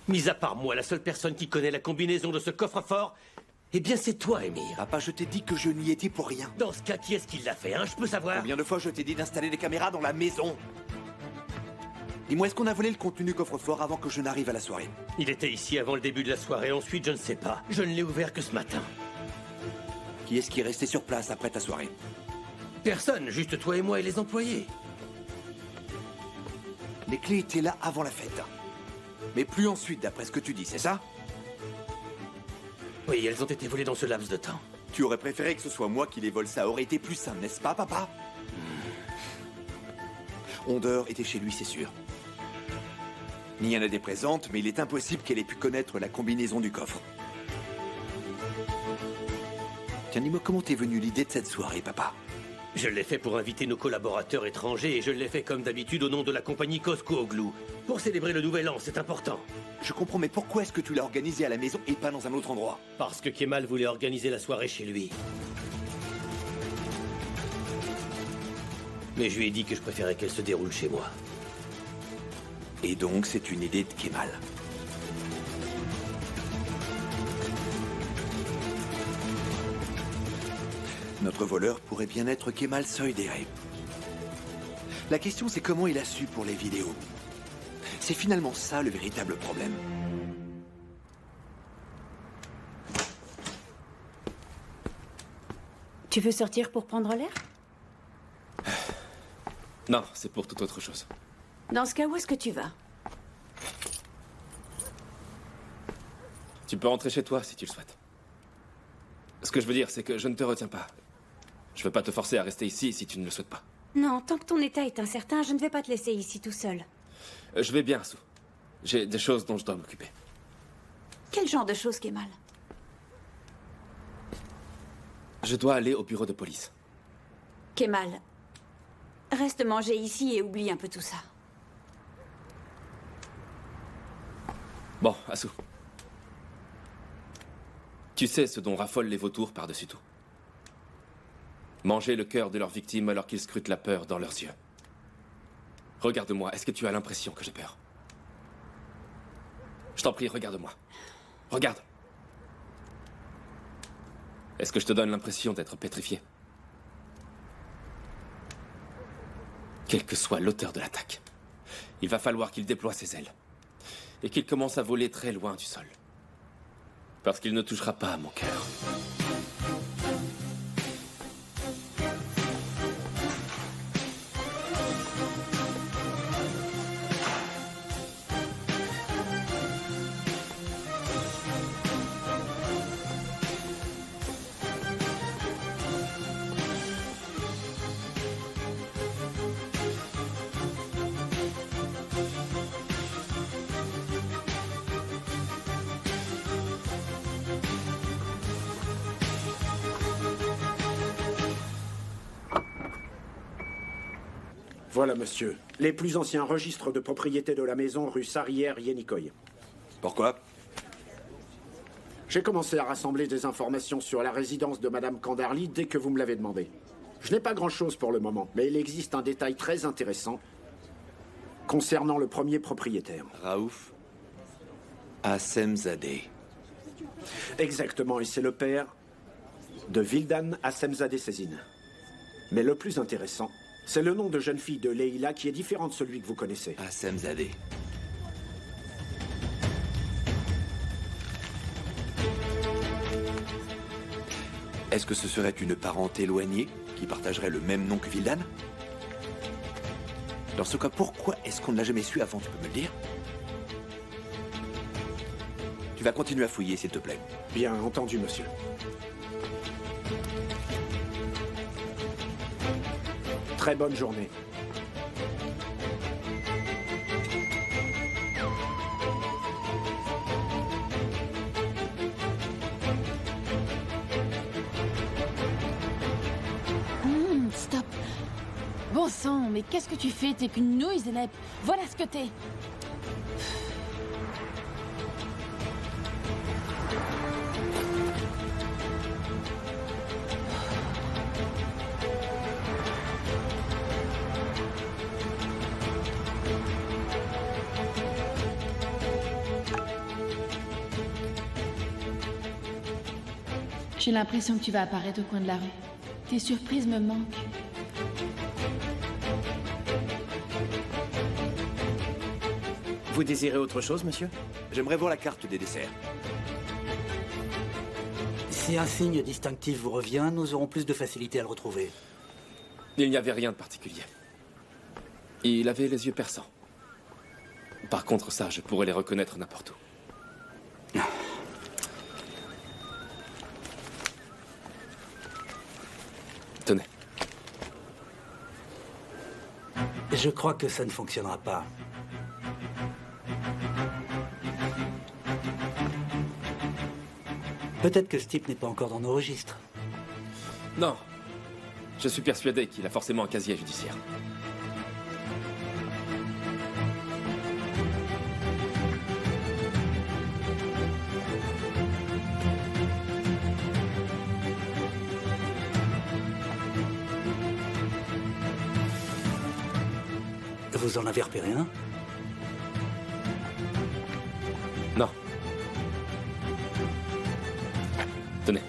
Mis à part moi, la seule personne qui connaît la combinaison de ce coffre-fort, eh bien c'est toi, Émir. Papa, je t'ai dit que je n'y étais pour rien. Dans ce cas, qui est-ce qui l'a fait, hein? Je peux savoir? Combien de fois je t'ai dit d'installer des caméras dans la maison? Dis-moi, est-ce qu'on a volé le contenu du coffre-fort avant que je n'arrive à la soirée? Il était ici avant le début de la soirée, ensuite je ne sais pas. Je ne l'ai ouvert que ce matin. Qui est-ce qui est resté sur place après ta soirée? Personne, juste toi et moi et les employés. Les clés étaient là avant la fête. Mais plus ensuite, d'après ce que tu dis, c'est ça? Oui, elles ont été volées dans ce laps de temps. Tu aurais préféré que ce soit moi qui les vole, ça aurait été plus simple, n'est-ce pas, papa? Ondeur était chez lui, c'est sûr. Nian était présente, mais il est impossible qu'elle ait pu connaître la combinaison du coffre. Tiens, dis-moi, comment t'es venue l'idée de cette soirée, papa? Je l'ai fait pour inviter nos collaborateurs étrangers et je l'ai fait comme d'habitude au nom de la compagnie Cosco Oglou. Pour célébrer le nouvel an, c'est important. Je comprends, mais pourquoi est-ce que tu l'as organisé à la maison et pas dans un autre endroit? Parce que Kemal voulait organiser la soirée chez lui. Mais je lui ai dit que je préférais qu'elle se déroule chez moi. Et donc, c'est une idée de Kemal. Notre voleur pourrait bien être Kemal Soydere. La question, c'est comment il a su pour les vidéos. C'est finalement ça le véritable problème. Tu veux sortir pour prendre l'air? Non, c'est pour toute autre chose. Dans ce cas, où est-ce que tu vas? Tu peux rentrer chez toi si tu le souhaites. Ce que je veux dire, c'est que je ne te retiens pas. Je veux pas te forcer à rester ici si tu ne le souhaites pas. Non, tant que ton état est incertain, je ne vais pas te laisser ici tout seul. Je vais bien, Sue. J'ai des choses dont je dois m'occuper. Quel genre de choses, Kemal? Je dois aller au bureau de police. Kemal, reste manger ici et oublie un peu tout ça. Bon, Assou. Tu sais ce dont raffolent les vautours par-dessus tout. Manger le cœur de leurs victimes alors qu'ils scrutent la peur dans leurs yeux. Regarde-moi, est-ce que tu as l'impression que j'ai peur? Je t'en prie, regarde-moi. Regarde. Est-ce que je te donne l'impression d'être pétrifié? Quel que soit l'auteur de l'attaque, il va falloir qu'il déploie ses ailes et qu'il commence à voler très loin du sol. Parce qu'il ne touchera pas à mon cœur. Voilà, monsieur. Les plus anciens registres de propriété de la maison rue Sarrière-Yenikoy. Pourquoi? J'ai commencé à rassembler des informations sur la résidence de Madame Kandarli dès que vous me l'avez demandé. Je n'ai pas grand-chose pour le moment, mais il existe un détail très intéressant concernant le premier propriétaire. Raouf Hassemzadeh. Exactement, et c'est le père de Vildan Hassemzadeh Sezine. Mais le plus intéressant, c'est le nom de jeune fille de Leila qui est différent de celui que vous connaissez. Hassemzadeh. Est-ce que ce serait une parente éloignée qui partagerait le même nom que Vildan? Dans ce cas, pourquoi est-ce qu'on ne l'a jamais su avant? Tu peux me le dire? Tu vas continuer à fouiller, s'il te plaît. Bien entendu, monsieur. Très bonne journée. Stop. Bon sang, mais qu'est-ce que tu fais? T'es qu'une nouille, Zeynep. Voilà ce que t'es. J'ai l'impression que tu vas apparaître au coin de la rue. Tes surprises me manquent. Vous désirez autre chose, monsieur? J'aimerais voir la carte des desserts. Si un signe distinctif vous revient, nous aurons plus de facilité à le retrouver. Il n'y avait rien de particulier. Il avait les yeux perçants. Par contre, ça, je pourrais les reconnaître n'importe où. Tenez. Je crois que ça ne fonctionnera pas. Peut-être que ce type n'est pas encore dans nos registres. Non. Je suis persuadé qu'il a forcément un casier judiciaire. Vous en avez repéré un? Non. Tenez.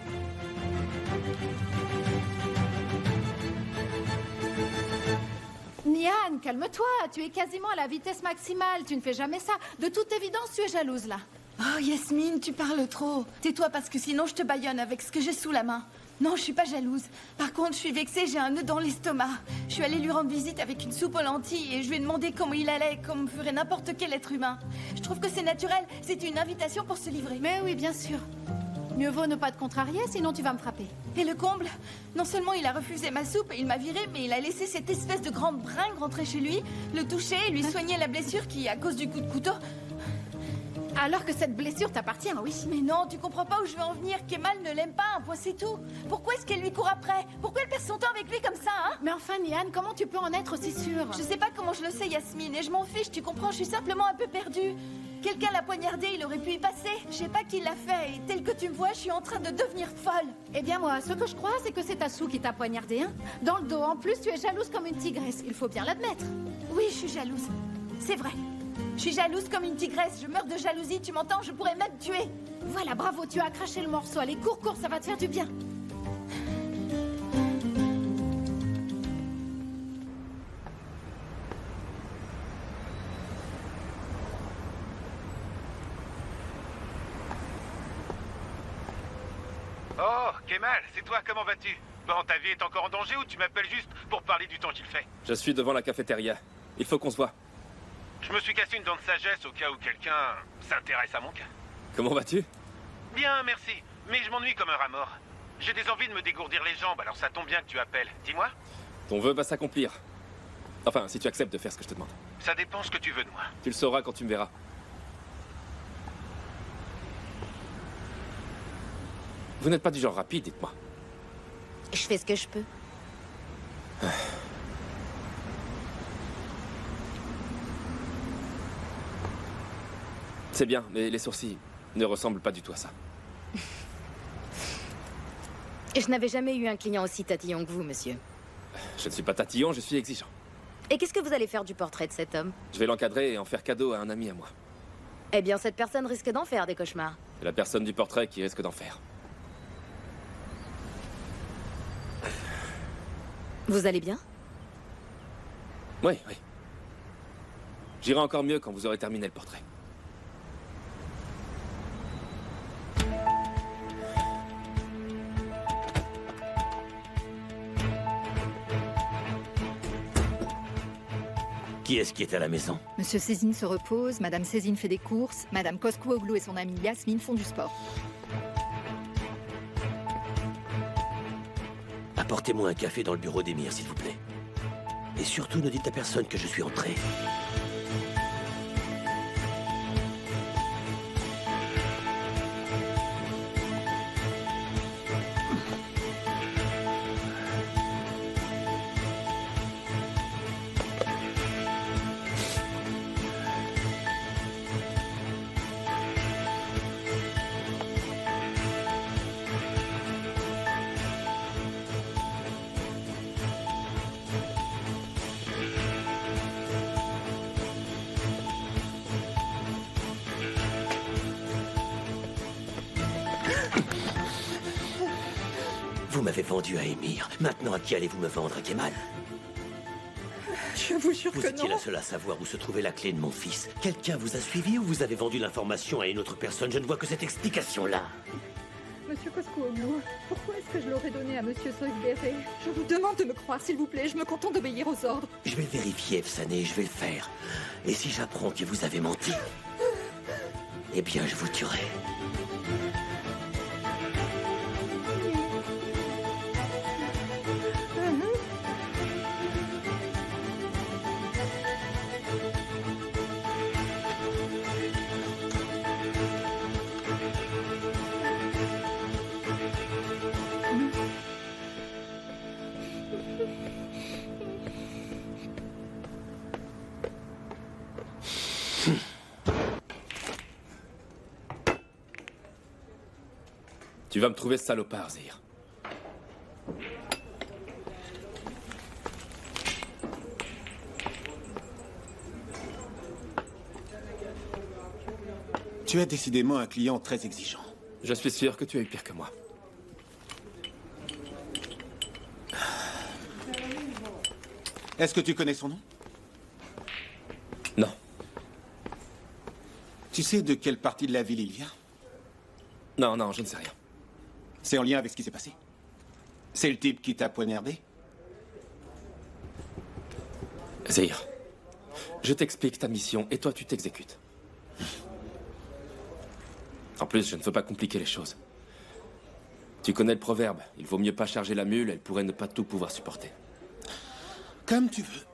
Nian, calme-toi, tu es quasiment à la vitesse maximale, tu ne fais jamais ça. De toute évidence, tu es jalouse là. Oh, Yasmine, tu parles trop. Tais-toi parce que sinon je te bâillonne avec ce que j'ai sous la main. Non, je suis pas jalouse. Par contre, je suis vexée, j'ai un nœud dans l'estomac. Je suis allée lui rendre visite avec une soupe aux lentilles et je lui ai demandé comment il allait, comme ferait n'importe quel être humain. Je trouve que c'est naturel, c'est une invitation pour se livrer. Mais oui, bien sûr. Mieux vaut ne pas te contrarier, sinon tu vas me frapper. Et le comble, non seulement il a refusé ma soupe et il m'a virée, mais il a laissé cette espèce de grande bringue rentrer chez lui, le toucher et lui soigner la blessure qui, à cause du coup de couteau... Alors que cette blessure t'appartient, oui. Mais non, tu comprends pas où je veux en venir. Kemal ne l'aime pas, un point c'est tout. Pourquoi est-ce qu'elle lui court après? Pourquoi elle passe son temps avec lui comme ça, hein? Mais enfin, Nian, comment tu peux en être aussi sûre? Je sais pas comment je le sais, Yasmine, et je m'en fiche, tu comprends, je suis simplement un peu perdue. Quelqu'un l'a poignardé, il aurait pu y passer. Je sais pas qui l'a fait, et tel que tu me vois, je suis en train de devenir folle. Eh bien moi, ce que je crois, c'est que c'est Tassou qui t'a poignardé, hein. Dans le dos, en plus, tu es jalouse comme une tigresse, il faut bien l'admettre. Oui, je suis jalouse. C'est vrai. Je suis jalouse comme une tigresse, je meurs de jalousie, tu m'entends? Je pourrais même tuer. Voilà, bravo, tu as craché le morceau. Allez, cours, cours, ça va te faire du bien. Oh, Kemal, c'est toi, comment vas-tu? Bon, ta vie est encore en danger ou tu m'appelles juste pour parler du temps qu'il fait? Je suis devant la cafétéria. Il faut qu'on se voit. Je me suis cassé une dent de sagesse au cas où quelqu'un s'intéresse à mon cas. Comment vas-tu? Bien, merci. Mais je m'ennuie comme un rat mort. J'ai des envies de me dégourdir les jambes, alors ça tombe bien que tu appelles. Dis-moi. Ton vœu va s'accomplir. Enfin, si tu acceptes de faire ce que je te demande. Ça dépend ce que tu veux de moi. Tu le sauras quand tu me verras. Vous n'êtes pas du genre rapide, dites-moi. Je fais ce que je peux. C'est bien, mais les sourcils ne ressemblent pas du tout à ça. Je n'avais jamais eu un client aussi tatillon que vous, monsieur. Je ne suis pas tatillon, je suis exigeant. Et qu'est-ce que vous allez faire du portrait de cet homme? Je vais l'encadrer et en faire cadeau à un ami à moi. Eh bien, cette personne risque d'en faire des cauchemars. C'est la personne du portrait qui risque d'en faire. Vous allez bien? Oui, oui. J'irai encore mieux quand vous aurez terminé le portrait. Qui est-ce qui est à la maison? Monsieur Cézine se repose, Madame Cézine fait des courses, Madame Koskouoglou et son amie Yasmine font du sport. Apportez-moi un café dans le bureau d'Emir, s'il vous plaît. Et surtout, ne dites à personne que je suis entré. Vous m'avez vendu à Émir. Maintenant, à qui allez-vous me vendre, Kemal? Je vous jure Vous que étiez non. la seule à savoir où se trouvait la clé de mon fils. Quelqu'un vous a suivi ou vous avez vendu l'information à une autre personne? Je ne vois que cette explication-là. Monsieur Cosco-Oglou, pourquoi est-ce que je l'aurais donné à Monsieur Soisbéré? Je vous demande de me croire, s'il vous plaît. Je me contente d'obéir aux ordres. Je vais le vérifier, Efsané, je vais le faire. Et si j'apprends que vous avez menti, eh bien, je vous tuerai. Tu vas me trouver ce salopard, Zahir. Tu as décidément un client très exigeant. Je suis sûr que tu as eu pire que moi. Est-ce que tu connais son nom? Non. Tu sais de quelle partie de la ville il vient? Non, je ne sais rien. C'est en lien avec ce qui s'est passé? C'est le type qui t'a poignardé? Zahir, je t'explique ta mission et toi tu t'exécutes. En plus, je ne veux pas compliquer les choses. Tu connais le proverbe, il vaut mieux pas charger la mule, elle pourrait ne pas tout pouvoir supporter. Comme tu veux.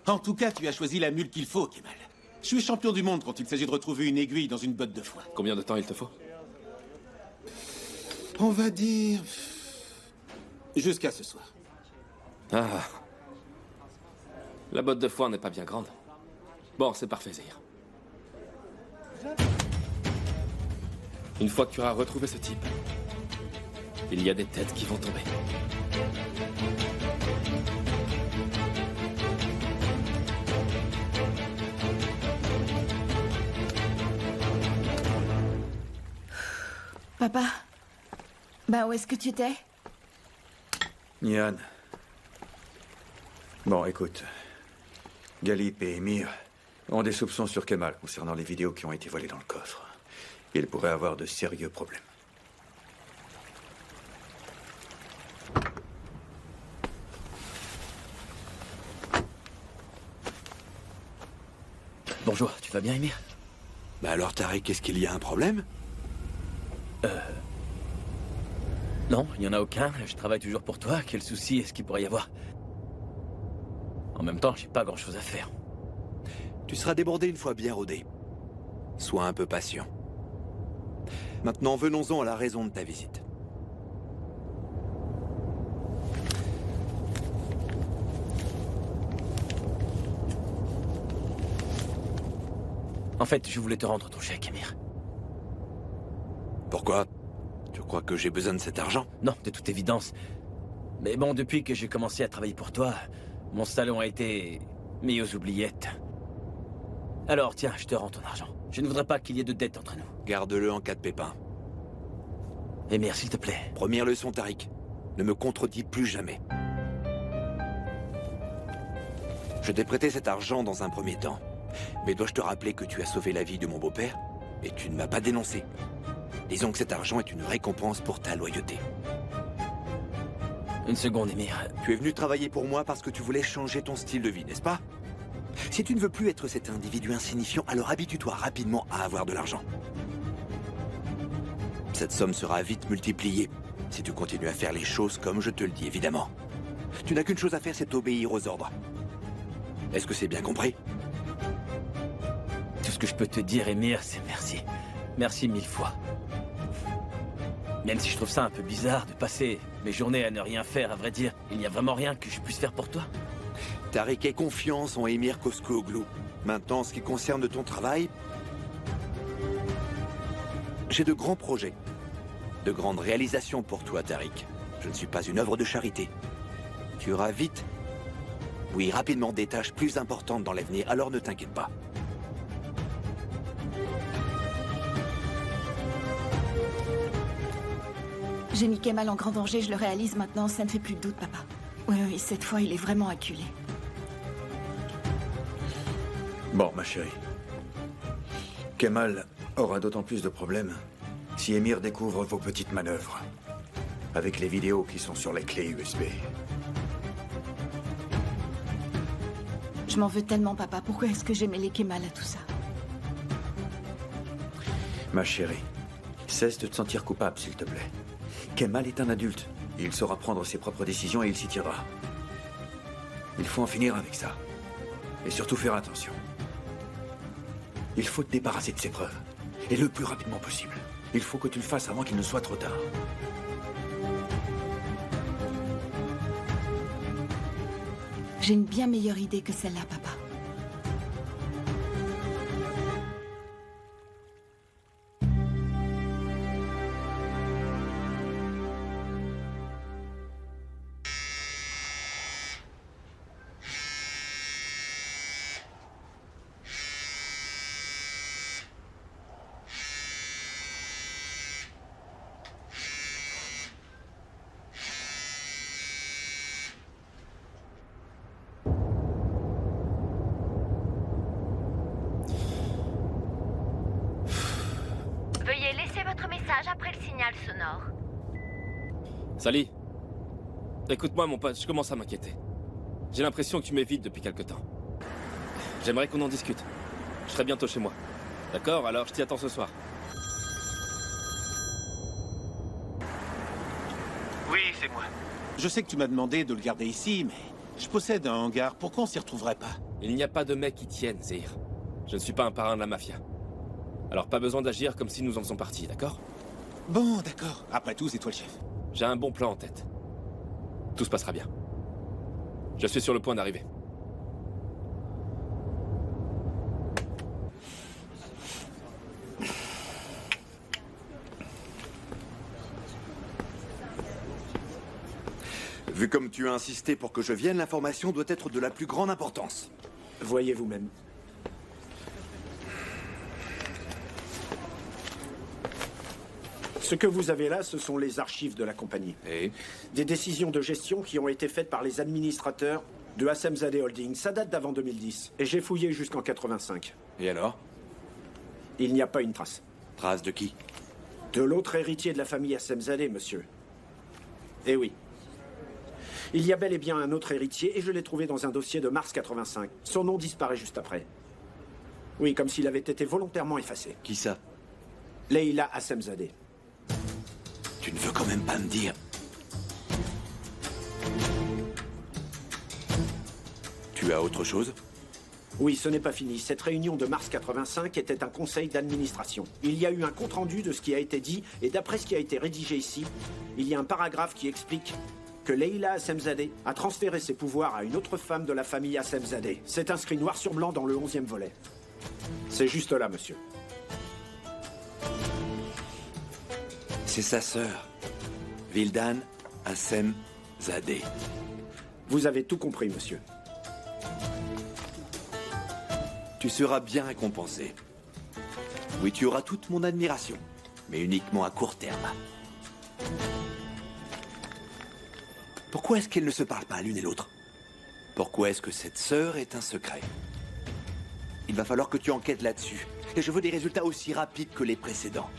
En tout cas, tu as choisi la mule qu'il faut, Kemal. Je suis champion du monde quand il s'agit de retrouver une aiguille dans une botte de foin. Combien de temps il te faut? On va dire... jusqu'à ce soir. Ah. La botte de foin n'est pas bien grande. Bon, c'est parfait, Zahir. Une fois que tu auras retrouvé ce type, il y a des têtes qui vont tomber. Papa, bah où est-ce que tu étais? Nian. Bon, écoute. Galip et Émir ont des soupçons sur Kemal concernant les vidéos qui ont été volées dans le coffre. Il pourrait avoir de sérieux problèmes. Bonjour, tu vas bien, Émir? Bah alors, Tariq, est-ce qu'il y a un problème? Non, il n'y en a aucun. Je travaille toujours pour toi. Quel souci est-ce qu'il pourrait y avoir? En même temps, j'ai pas grand-chose à faire. Tu seras débordé une fois bien rodé. Sois un peu patient. Maintenant, venons-en à la raison de ta visite. En fait, je voulais te rendre ton chèque, Émir. Pourquoi? Tu crois que j'ai besoin de cet argent? Non, de toute évidence. Mais bon, depuis que j'ai commencé à travailler pour toi, mon salon a été mis aux oubliettes. Alors, tiens, je te rends ton argent. Je ne voudrais pas qu'il y ait de dette entre nous. Garde-le en cas de pépin. Émir, s'il te plaît. Première leçon, Tariq. Ne me contredis plus jamais. Je t'ai prêté cet argent dans un premier temps. Mais dois-je te rappeler que tu as sauvé la vie de mon beau-père et tu ne m'as pas dénoncé. Disons que cet argent est une récompense pour ta loyauté. Une seconde, Émir. Tu es venu travailler pour moi parce que tu voulais changer ton style de vie, n'est-ce pas? Si tu ne veux plus être cet individu insignifiant, alors habitue-toi rapidement à avoir de l'argent. Cette somme sera vite multipliée si tu continues à faire les choses comme je te le dis, évidemment. Tu n'as qu'une chose à faire, c'est obéir aux ordres. Est-ce que c'est bien compris? Tout ce que je peux te dire, Émir, c'est merci. Merci 1000 fois. Même si je trouve ça un peu bizarre de passer mes journées à ne rien faire, à vrai dire, il n'y a vraiment rien que je puisse faire pour toi. Tariq, aie confiance en Émir Cosco-Oglou. Maintenant, en ce qui concerne ton travail, j'ai de grands projets, de grandes réalisations pour toi, Tariq. Je ne suis pas une œuvre de charité. Tu auras vite, oui, rapidement des tâches plus importantes dans l'avenir, alors ne t'inquiète pas. J'ai mis Kemal en grand danger, je le réalise maintenant, ça ne fait plus de doute, papa. Oui, cette fois, il est vraiment acculé. Bon, ma chérie. Kemal aura d'autant plus de problèmes si Emir découvre vos petites manœuvres. Avec les vidéos qui sont sur les clés USB. Je m'en veux tellement, papa. Pourquoi est-ce que j'ai mêlé Kemal à tout ça? Ma chérie, cesse de te sentir coupable, s'il te plaît. Kemal est un adulte. Il saura prendre ses propres décisions et il s'y tiendra. Il faut en finir avec ça. Et surtout faire attention. Il faut te débarrasser de ces preuves. Et le plus rapidement possible. Il faut que tu le fasses avant qu'il ne soit trop tard. J'ai une bien meilleure idée que celle-là, papa. Veuillez laisser votre message après le signal sonore. Sally. Écoute-moi, mon pote, je commence à m'inquiéter. J'ai l'impression que tu m'évites depuis quelque temps. J'aimerais qu'on en discute. Je serai bientôt chez moi. D'accord? Alors je t'y attends ce soir. Oui, c'est moi. Je sais que tu m'as demandé de le garder ici, mais je possède un hangar. Pourquoi on s'y retrouverait pas? Il n'y a pas de mec qui tienne, Zahir. Je ne suis pas un parrain de la mafia. Alors pas besoin d'agir comme si nous en faisons partie, d'accord? Bon, d'accord. Après tout, c'est toi le chef. J'ai un bon plan en tête. Tout se passera bien. Je suis sur le point d'arriver. Vu comme tu as insisté pour que je vienne, l'information doit être de la plus grande importance. Voyez vous-même. Ce que vous avez là, ce sont les archives de la compagnie. Et des décisions de gestion qui ont été faites par les administrateurs de Hassemzadeh Holding. Ça date d'avant 2010. Et j'ai fouillé jusqu'en 85. Et alors? Il n'y a pas une trace. Trace de qui? De l'autre héritier de la famille Hassemzadeh, monsieur. Eh oui. Il y a bel et bien un autre héritier et je l'ai trouvé dans un dossier de mars 85. Son nom disparaît juste après. Oui, comme s'il avait été volontairement effacé. Qui ça? Leila Hassemzadeh. Tu ne veux quand même pas me dire... Tu as autre chose? Oui, ce n'est pas fini. Cette réunion de mars 85 était un conseil d'administration. Il y a eu un compte-rendu de ce qui a été dit, et d'après ce qui a été rédigé ici, il y a un paragraphe qui explique que Leila Hassemzadeh a transféré ses pouvoirs à une autre femme de la famille Hassemzadeh. C'est inscrit noir sur blanc dans le 11e volet. C'est juste là, monsieur. C'est sa sœur, Vildan Hassemzadeh. Vous avez tout compris, monsieur. Tu seras bien récompensé. Oui, tu auras toute mon admiration, mais uniquement à court terme. Pourquoi est-ce qu'elles ne se parlent pas l'une et l'autre? Pourquoi est-ce que cette sœur est un secret? Il va falloir que tu enquêtes là-dessus. Et je veux des résultats aussi rapides que les précédents.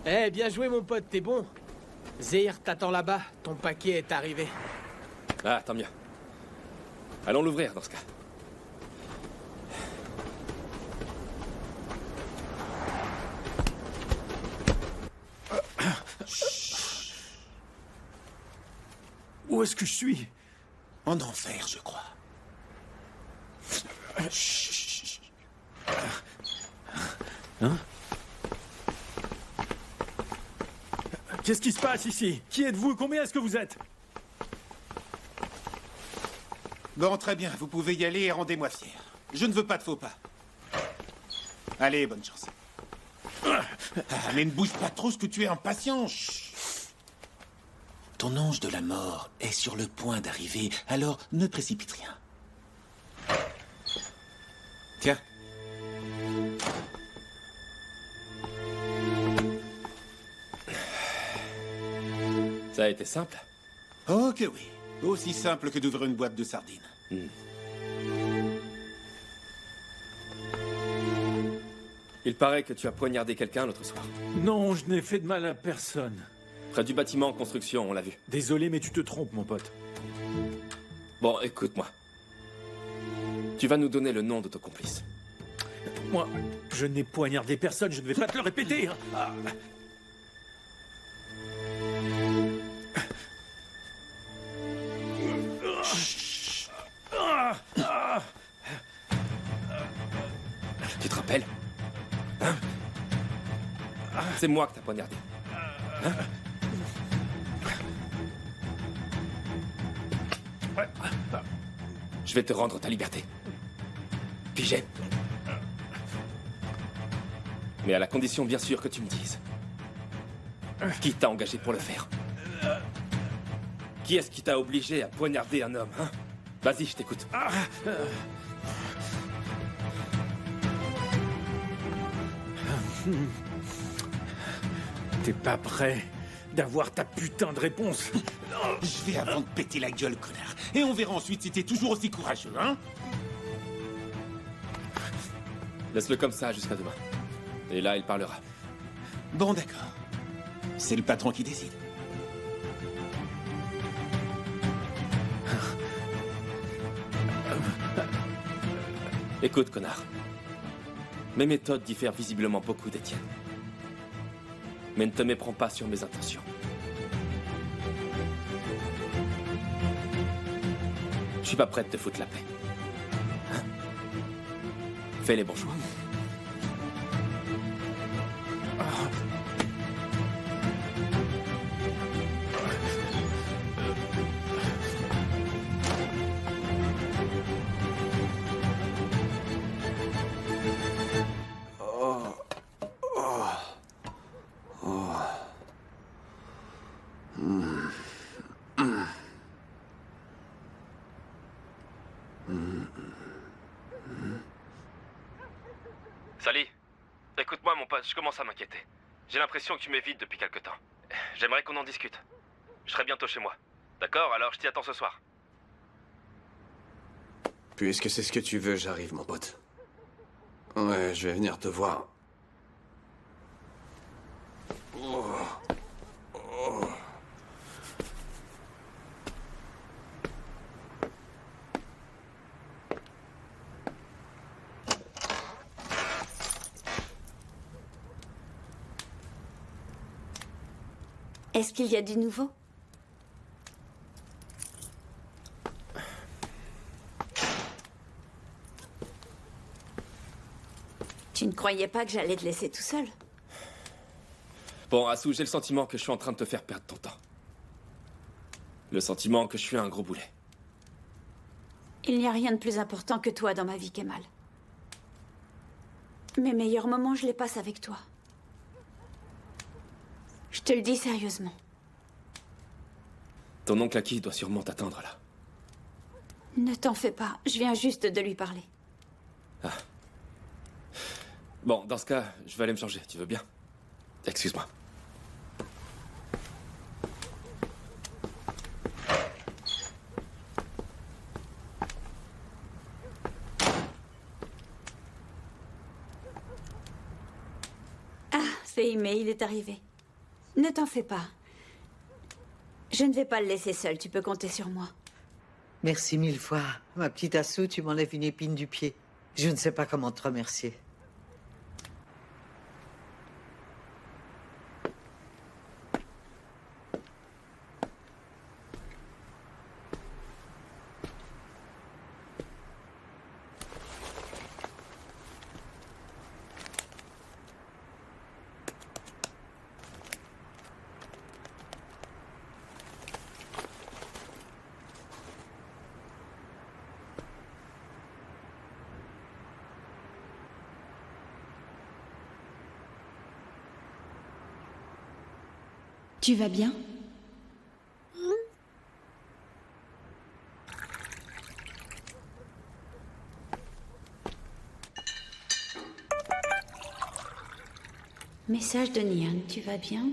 Eh, bien joué mon pote, t'es bon. Zahir t'attend là-bas, ton paquet est arrivé. Ah, tant mieux. Allons l'ouvrir dans ce cas. est-ce que je suis? En enfer, je crois. Chut. Hein? Qu'est-ce qui se passe ici? Qui êtes-vous? Combien est-ce que vous êtes? Bon, très bien, vous pouvez y aller et rendez-moi fier. Je ne veux pas de faux pas. Allez, bonne chance. Mais ne bouge pas trop, ce que tu es impatient. Chut. Ton ange de la mort est sur le point d'arriver, alors ne précipite rien. Tiens. Ça a été simple? Oh que oui. Aussi simple que d'ouvrir une boîte de sardines. Il paraît que tu as poignardé quelqu'un l'autre soir. Non, je n'ai fait de mal à personne. Près du bâtiment en construction, on l'a vu. Désolé, mais tu te trompes, mon pote. Bon, écoute-moi. Tu vas nous donner le nom de ton complice. Moi, je n'ai poignardé personne, je ne vais pas te le répéter. Ah. Tu te rappelles? Hein? C'est moi que t'as poignardé. Hein? Je vais te rendre ta liberté. Pigé. Mais à la condition, bien sûr, que tu me dises. Qui t'a engagé pour le faire? Qui est-ce qui t'a obligé à poignarder un homme, hein? Vas-y, je t'écoute. T'es pas prêt d'avoir ta putain de réponse? Je vais avant de péter la gueule, connard. Et on verra ensuite si t'es toujours aussi courageux, hein? Laisse-le comme ça jusqu'à demain. Et là, il parlera. Bon, d'accord. C'est le patron qui décide. Écoute, connard. Mes méthodes diffèrent visiblement beaucoup des tiennes. Mais ne te méprends pas sur mes intentions. Je suis pas prêt de te foutre la paix. Hein? Fais les bons choix. Sally, écoute-moi mon pote, je commence à m'inquiéter. J'ai l'impression que tu m'évites depuis quelque temps. J'aimerais qu'on en discute. Je serai bientôt chez moi. D'accord? Alors je t'y attends ce soir. Puisque c'est ce que tu veux, j'arrive, mon pote. Ouais, je vais venir te voir. Oh. Oh. Est-ce qu'il y a du nouveau? Tu ne croyais pas que j'allais te laisser tout seul? Bon, Asu, j'ai le sentiment que je suis en train de te faire perdre ton temps. Le sentiment que je suis un gros boulet. Il n'y a rien de plus important que toi dans ma vie, Kemal. Mes meilleurs moments, je les passe avec toi. Je te le dis sérieusement. Ton oncle Aki doit sûrement t'attendre là. Ne t'en fais pas, je viens juste de lui parler. Ah. Bon, dans ce cas, je vais aller me changer, tu veux bien? Excuse-moi. Ah, Fehime, il est arrivé. Ne t'en fais pas. Je ne vais pas le laisser seul, tu peux compter sur moi. Merci mille fois. Ma petite Asu, tu m'enlèves une épine du pied. Je ne sais pas comment te remercier. Tu vas bien? Message de Nian, tu vas bien?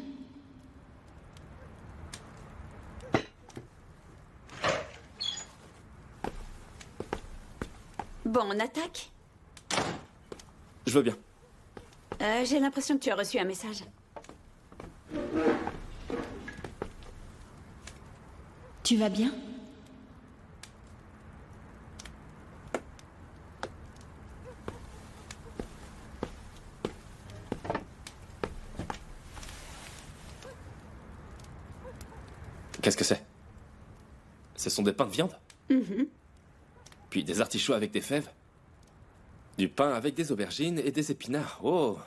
Bon, on attaque? Je veux bien. J'ai l'impression que tu as reçu un message. Tu vas bien? Qu'est-ce que c'est? Ce sont des pains de viande? Puis des artichauts avec des fèves? Du pain avec des aubergines et des épinards. Oh!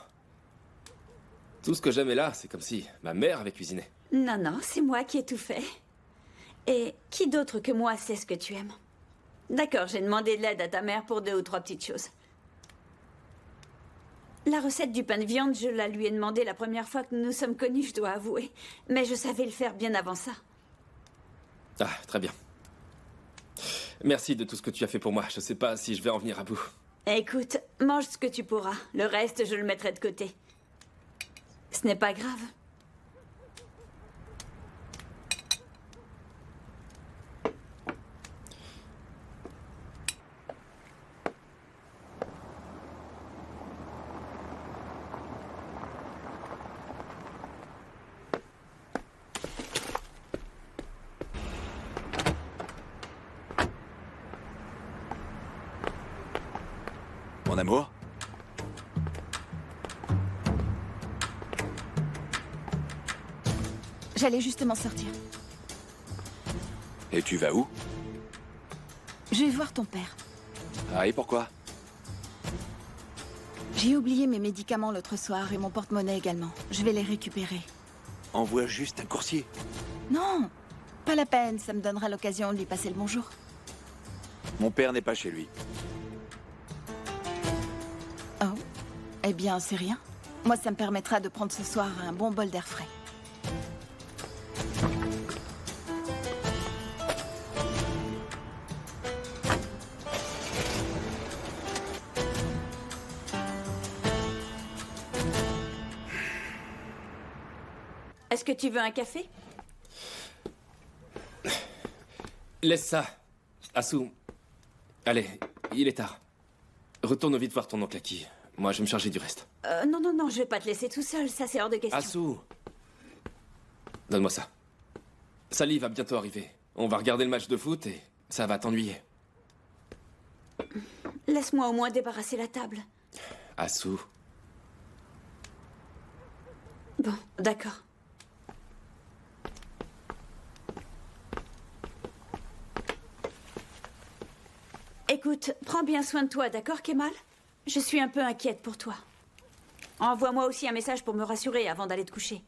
Tout ce que j'aime est là, c'est comme si ma mère avait cuisiné. Non, non, c'est moi qui ai tout fait. Et qui d'autre que moi sait ce que tu aimes? D'accord, j'ai demandé de l'aide à ta mère pour 2 ou 3 petites choses. La recette du pain de viande, je la lui ai demandé la première fois que nous nous sommes connus, je dois avouer. Mais je savais le faire bien avant ça. Ah, très bien. Merci de tout ce que tu as fait pour moi. Je sais pas si je vais en venir à bout. Écoute, mange ce que tu pourras. Le reste, je le mettrai de côté. Ce n'est pas grave. Mon amour? J'allais justement sortir. Et tu vas où? Je vais voir ton père. Ah, et pourquoi? J'ai oublié mes médicaments l'autre soir et mon porte-monnaie également. Je vais les récupérer. Envoie juste un coursier. Non, pas la peine, ça me donnera l'occasion de lui passer le bonjour. Mon père n'est pas chez lui. Oh, eh bien, c'est rien. Moi, ça me permettra de prendre ce soir un bon bol d'air frais. Est-ce que tu veux un café? Laisse ça. Asu. Allez, il est tard. Retourne vite voir ton oncle Aki. Moi, je vais me charger du reste. Non, non, non, je vais pas te laisser tout seul, ça c'est hors de question. Asu. Donne-moi ça. Sally va bientôt arriver. On va regarder le match de foot et ça va t'ennuyer. Laisse-moi au moins débarrasser la table. Asu. Bon, d'accord. Écoute, prends bien soin de toi, d'accord, Kemal? Je suis un peu inquiète pour toi. Envoie-moi aussi un message pour me rassurer avant d'aller te coucher.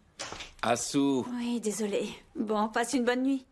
Asu. Oui, désolée. Bon, passe une bonne nuit.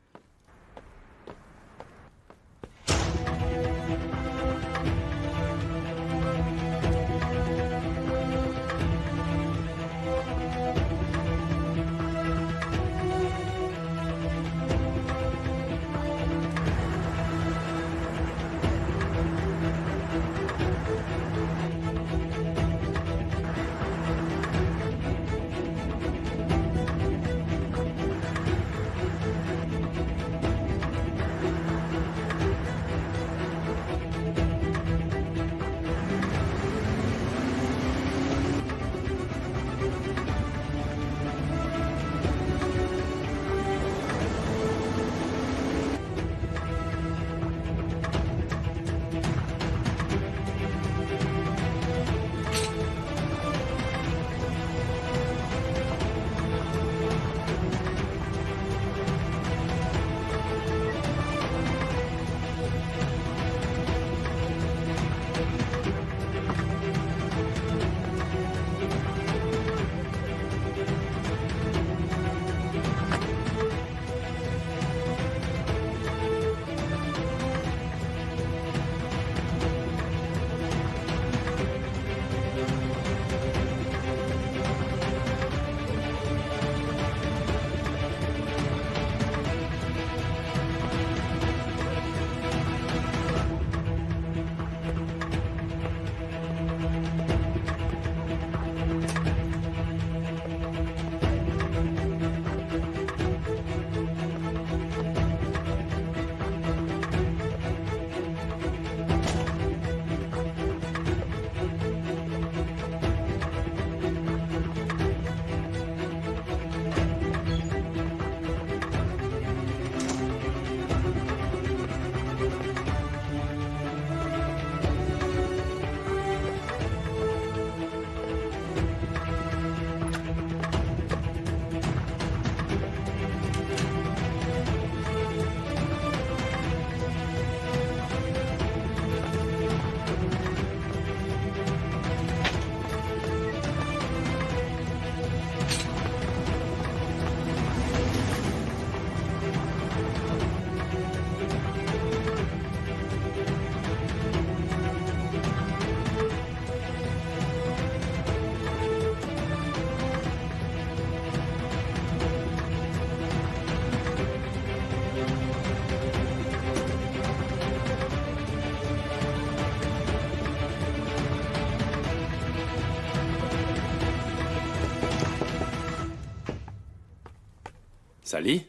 Sally?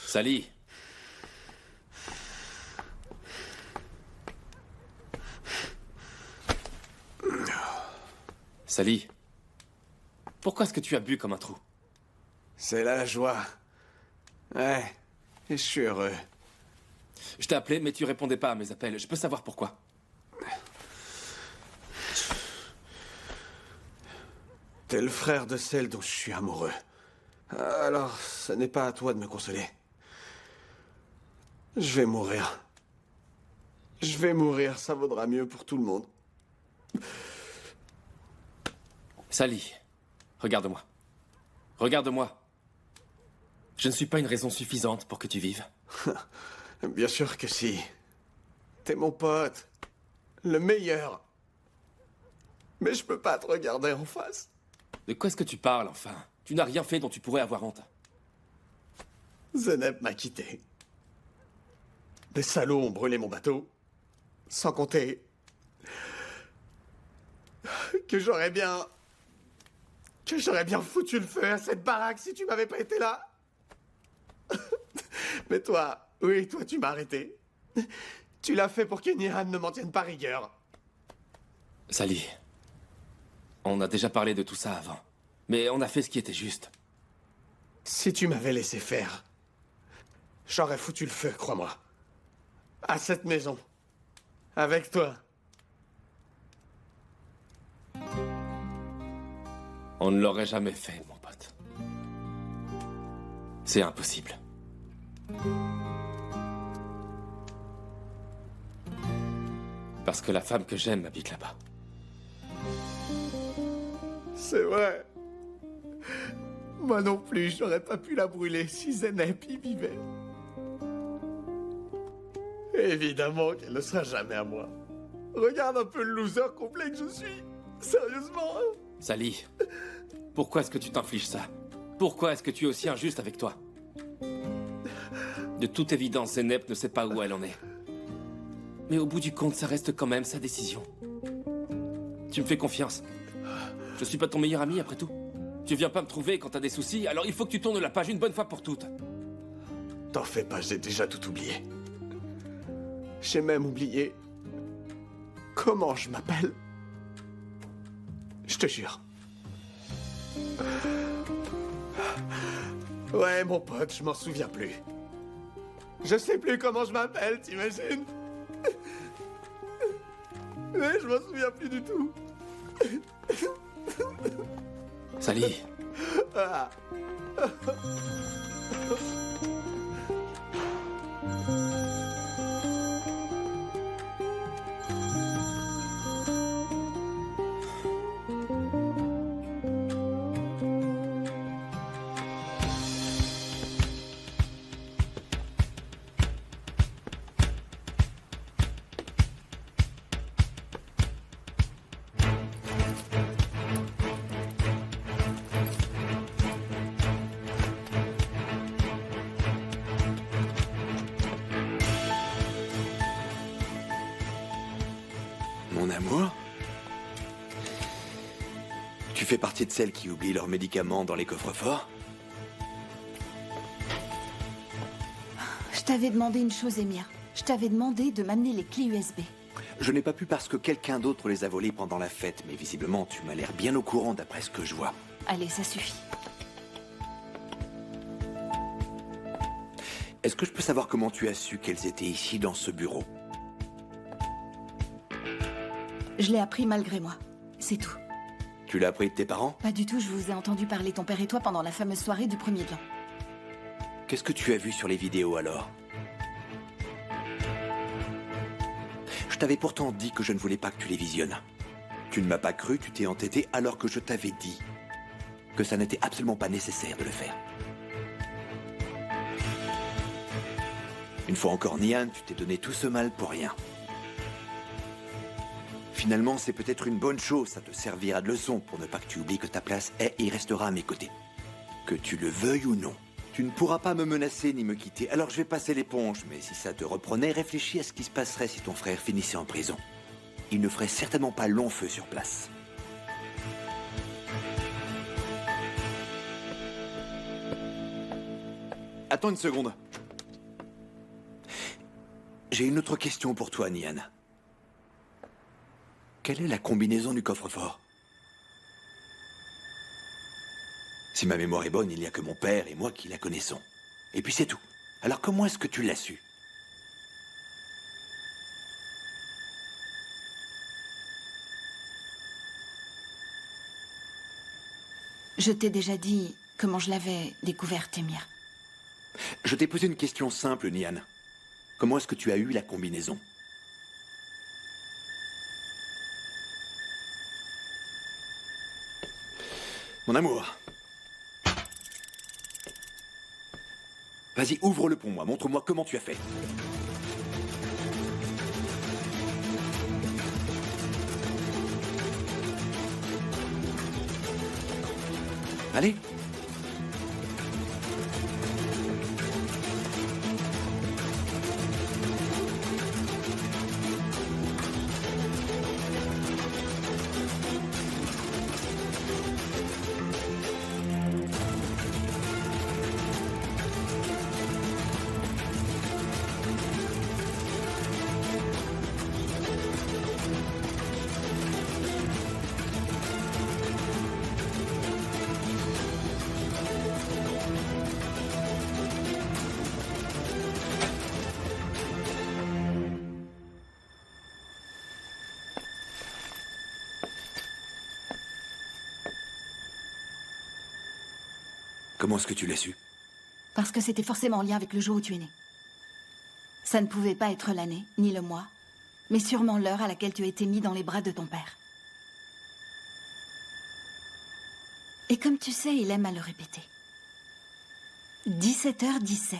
Sally? Sally? Pourquoi est-ce que tu as bu comme un trou? C'est la joie. Ouais, et je suis heureux. Je t'ai appelé, mais tu répondais pas à mes appels. Je peux savoir pourquoi? T'es le frère de celle dont je suis amoureux. Alors, ce n'est pas à toi de me consoler. Je vais mourir. Je vais mourir, ça vaudra mieux pour tout le monde. Sally, regarde-moi. Regarde-moi. Je ne suis pas une raison suffisante pour que tu vives. Bien sûr que si. T'es mon pote. Le meilleur. Mais je peux pas te regarder en face. De quoi est-ce que tu parles, enfin? Tu n'as rien fait dont tu pourrais avoir honte. Zeynep m'a quitté. Des salauds ont brûlé mon bateau. Sans compter que j'aurais bien foutu le feu à cette baraque si tu m'avais pas été là. Mais toi, oui, toi tu m'as arrêté. Tu l'as fait pour que Nihan ne m'en tienne pas rigueur. Sally, on a déjà parlé de tout ça avant. Mais on a fait ce qui était juste. Si tu m'avais laissé faire, j'aurais foutu le feu, crois-moi. À cette maison. Avec toi. On ne l'aurait jamais fait, mon pote. C'est impossible. Parce que la femme que j'aime habite là-bas. C'est vrai. Moi non plus, j'aurais pas pu la brûler si Zeynep y vivait. Évidemment qu'elle ne sera jamais à moi. Regarde un peu le loser complet que je suis. Sérieusement. Sally, pourquoi est-ce que tu t'infliges ça? Pourquoi est-ce que tu es aussi injuste avec toi? De toute évidence, Zeynep ne sait pas où elle en est. Mais au bout du compte, ça reste quand même sa décision. Tu me fais confiance. Je suis pas ton meilleur ami, après tout. Tu viens pas me trouver quand t'as des soucis, alors il faut que tu tournes la page une bonne fois pour toutes. T'en fais pas, j'ai déjà tout oublié. J'ai même oublié comment je m'appelle. Je te jure. Ouais, mon pote, je m'en souviens plus. Je sais plus comment je m'appelle, t'imagines? Mais je m'en souviens plus du tout. Sally. Ah. Mon amour? Tu fais partie de celles qui oublient leurs médicaments dans les coffres-forts? Je t'avais demandé une chose, Émir. Je t'avais demandé de m'amener les clés USB. Je n'ai pas pu parce que quelqu'un d'autre les a volées pendant la fête, mais visiblement tu m'as l'air bien au courant d'après ce que je vois. Allez, ça suffit. Est-ce que je peux savoir comment tu as su qu'elles étaient ici dans ce bureau? Je l'ai appris malgré moi. C'est tout. Tu l'as appris de tes parents? Pas du tout, je vous ai entendu parler ton père et toi pendant la fameuse soirée du premier de l'an. Qu'est-ce que tu as vu sur les vidéos alors? Je t'avais pourtant dit que je ne voulais pas que tu les visionnes. Tu ne m'as pas cru, tu t'es entêté alors que je t'avais dit que ça n'était absolument pas nécessaire de le faire. Une fois encore, Nihan, tu t'es donné tout ce mal pour rien. Finalement, c'est peut-être une bonne chose, ça te servira de leçon pour ne pas que tu oublies que ta place est et restera à mes côtés. Que tu le veuilles ou non. Tu ne pourras pas me menacer ni me quitter, alors je vais passer l'éponge, mais si ça te reprenait, réfléchis à ce qui se passerait si ton frère finissait en prison. Il ne ferait certainement pas long feu sur place. Attends une seconde. J'ai une autre question pour toi, Nian. Quelle est la combinaison du coffre-fort? Si ma mémoire est bonne, il n'y a que mon père et moi qui la connaissons. Et puis c'est tout. Alors comment est-ce que tu l'as su? Je t'ai déjà dit comment je l'avais découverte, Émir. Je t'ai posé une question simple, Nian. Comment est-ce que tu as eu la combinaison? Mon amour. Vas-y, ouvre-le pour moi. Montre-moi comment tu as fait. Allez. Comment est-ce que tu l'as su? Parce que c'était forcément en lien avec le jour où tu es né. Ça ne pouvait pas être l'année, ni le mois, mais sûrement l'heure à laquelle tu as été mis dans les bras de ton père. Et comme tu sais, il aime à le répéter. 17h17.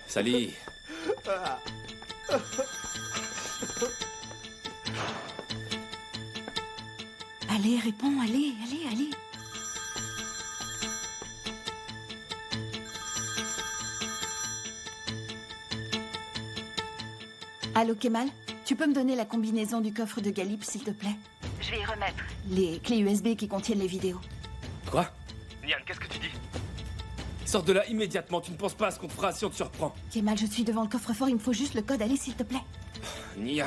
Sally. Allez, réponds, allez. Allô, Kemal? Tu peux me donner la combinaison du coffre de Galip, s'il te plaît? Je vais y remettre. Les clés USB qui contiennent les vidéos. Quoi? Nian, qu'est-ce que tu dis? Sors de là immédiatement, tu ne penses pas à ce qu'on te fera si on te surprend. Kemal, je suis devant le coffre-fort, il me faut juste le code, allez, s'il te plaît. Nian,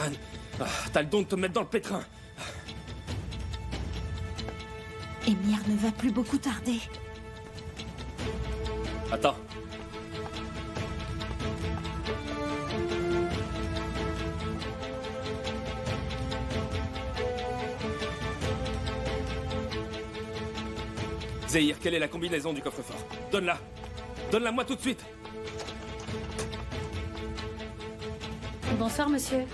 t'as le don de te mettre dans le pétrin. Émir ne va plus beaucoup tarder. Attends. Zahir, quelle est la combinaison du coffre-fort? Donne-la. Donne-la-moi tout de suite. Bonsoir, monsieur.